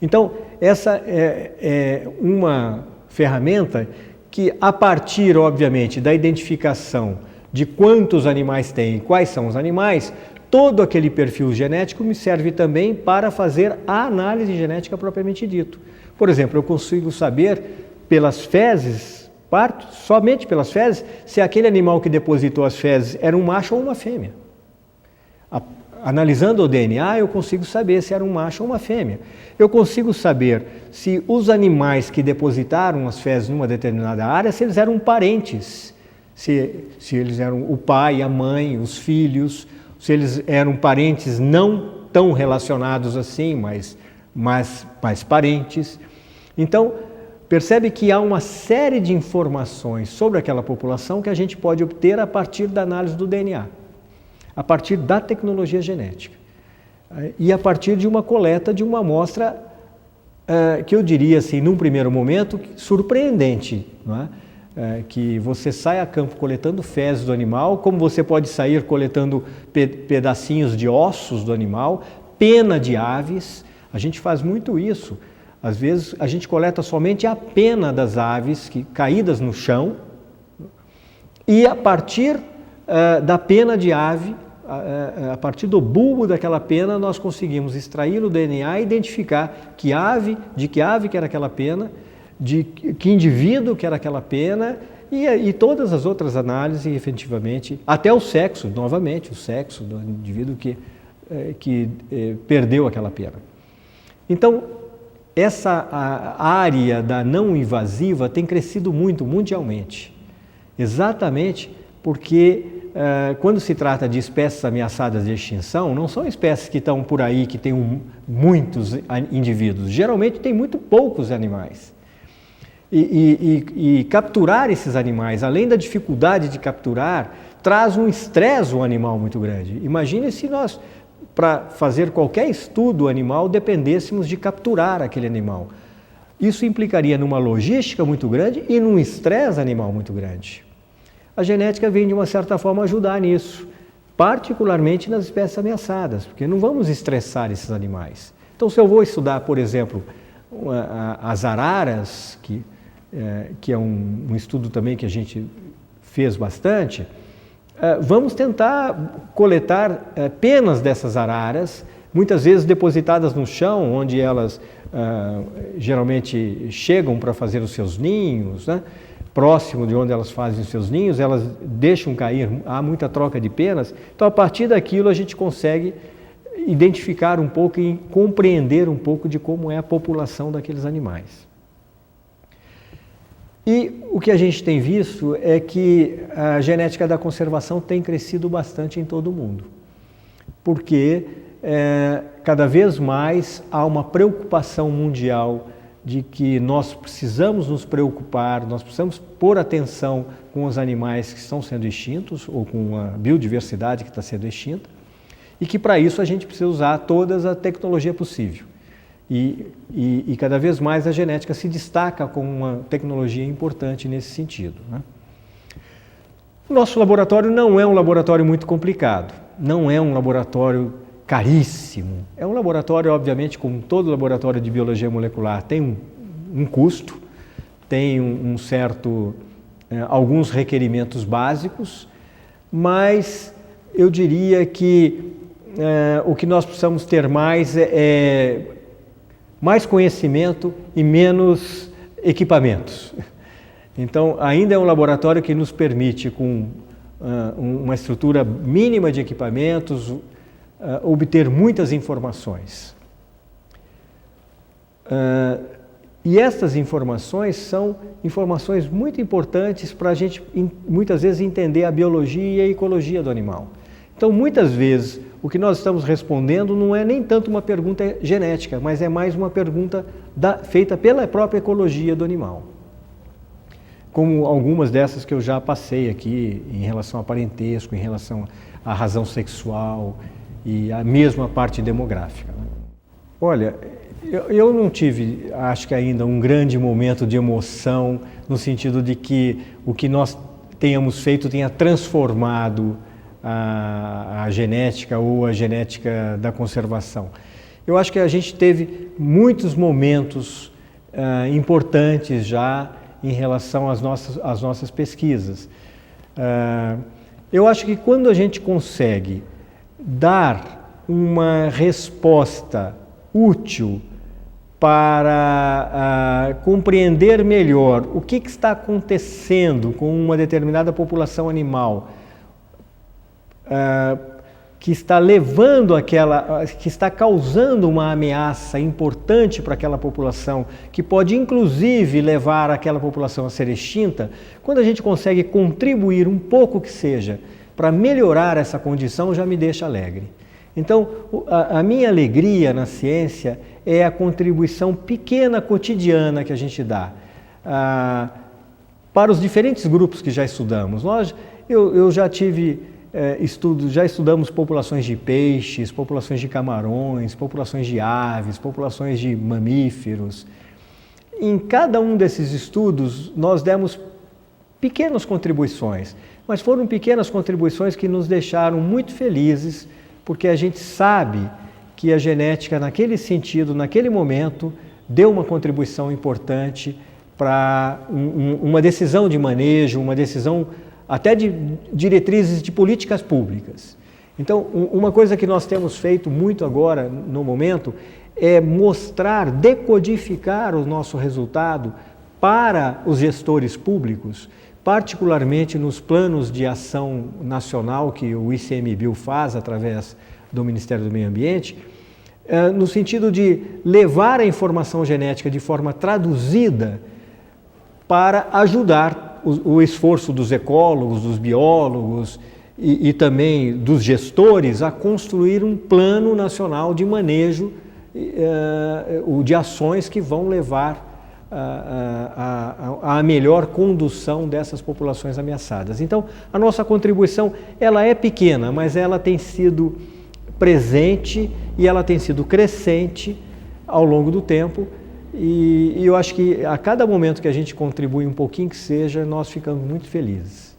Então, essa é uma ferramenta que, a partir, obviamente, da identificação de quantos animais tem e quais são os animais, todo aquele perfil genético me serve também para fazer a análise genética propriamente dito. Por exemplo, eu consigo saber pelas fezes, somente pelas fezes, se aquele animal que depositou as fezes era um macho ou uma fêmea. Analisando o DNA, eu consigo saber se era um macho ou uma fêmea. Eu consigo saber se os animais que depositaram as fezes numa determinada área, se eles eram parentes, se eles eram o pai, a mãe, os filhos, se eles eram parentes não tão relacionados assim, mas parentes. Então, percebe que há uma série de informações sobre aquela população que a gente pode obter a partir da análise do DNA, a partir da tecnologia genética e a partir de uma coleta de uma amostra que eu diria assim, num primeiro momento, surpreendente, não é? Que você sai a campo coletando fezes do animal, como você pode sair coletando pedacinhos de ossos do animal, pena de aves, a gente faz muito isso. Às vezes a gente coleta somente a pena das aves caídas no chão e a partir da pena de ave, a partir do bulbo daquela pena, nós conseguimos extrair o DNA e identificar de que ave que era aquela pena, de que indivíduo que era aquela pena e todas as outras análises, efetivamente, até o sexo, novamente, o sexo do indivíduo que perdeu aquela pena. Então, essa área da não invasiva tem crescido muito mundialmente, exatamente porque quando se trata de espécies ameaçadas de extinção, não são espécies que estão por aí, que têm muitos indivíduos, geralmente tem muito poucos animais. E capturar esses animais, além da dificuldade de capturar, traz um estresse ao animal muito grande. Imagine se nós, para fazer qualquer estudo animal, dependêssemos de capturar aquele animal. Isso implicaria numa logística muito grande e num estresse animal muito grande. A genética vem, de uma certa forma, ajudar nisso, particularmente nas espécies ameaçadas, porque não vamos estressar esses animais. Então, se eu vou estudar, por exemplo, as araras, que é um estudo também que a gente fez bastante, vamos tentar coletar penas dessas araras, muitas vezes depositadas no chão, onde elas geralmente chegam para fazer os seus ninhos, né? Próximo de onde elas fazem os seus ninhos, elas deixam cair, há muita troca de penas. Então, a partir daquilo, a gente consegue identificar um pouco e compreender um pouco de como é a população daqueles animais. E o que a gente tem visto é que a genética da conservação tem crescido bastante em todo o mundo, porque cada vez mais há uma preocupação mundial de que nós precisamos nos preocupar, nós precisamos pôr atenção com os animais que estão sendo extintos ou com a biodiversidade que está sendo extinta e que para isso a gente precisa usar toda a tecnologia possível. E cada vez mais a genética se destaca como uma tecnologia importante nesse sentido, né? O nosso laboratório não é um laboratório muito complicado, não é um laboratório caríssimo. É um laboratório, obviamente, como todo laboratório de biologia molecular, tem um custo, tem alguns requerimentos básicos, mas eu diria que o que nós precisamos ter mais é mais conhecimento e menos equipamentos. Então, ainda é um laboratório que nos permite, com uma estrutura mínima de equipamentos, obter muitas informações. E essas informações são informações muito importantes para a gente, muitas vezes, entender a biologia e a ecologia do animal. Então, muitas vezes, o que nós estamos respondendo não é nem tanto uma pergunta genética, mas é mais uma pergunta feita pela própria ecologia do animal. Como algumas dessas que eu já passei aqui, em relação a parentesco, em relação à razão sexual e a mesma parte demográfica. Olha, eu não tive, acho que ainda, um grande momento de emoção, no sentido de que o que nós tenhamos feito tenha transformado a genética ou a genética da conservação. Eu acho que a gente teve muitos momentos importantes já em relação às nossas pesquisas. Eu acho que quando a gente consegue dar uma resposta útil para compreender melhor o que está acontecendo com uma determinada população animal, que está que está causando uma ameaça importante para aquela população, que pode inclusive levar aquela população a ser extinta, quando a gente consegue contribuir um pouco que seja para melhorar essa condição, já me deixa alegre. Então, a minha alegria na ciência é a contribuição pequena, cotidiana que a gente dá para os diferentes grupos que já estudamos. Eu já tive já estudamos populações de peixes, populações de camarões, populações de aves, populações de mamíferos. Em cada um desses estudos, nós demos pequenas contribuições, mas foram pequenas contribuições que nos deixaram muito felizes, porque a gente sabe que a genética, naquele sentido, naquele momento, deu uma contribuição importante para uma decisão de manejo, uma decisão até de diretrizes de políticas públicas. Então, uma coisa que nós temos feito muito agora, no momento, é mostrar, decodificar o nosso resultado para os gestores públicos, particularmente nos planos de ação nacional que o ICMBio faz através do Ministério do Meio Ambiente, no sentido de levar a informação genética de forma traduzida para ajudar o esforço dos ecólogos, dos biólogos e também dos gestores a construir um plano nacional de manejo de ações que vão levar a melhor condução dessas populações ameaçadas. Então, a nossa contribuição, ela é pequena, mas ela tem sido presente e ela tem sido crescente ao longo do tempo. E eu acho que a cada momento que a gente contribui um pouquinho que seja, nós ficamos muito felizes.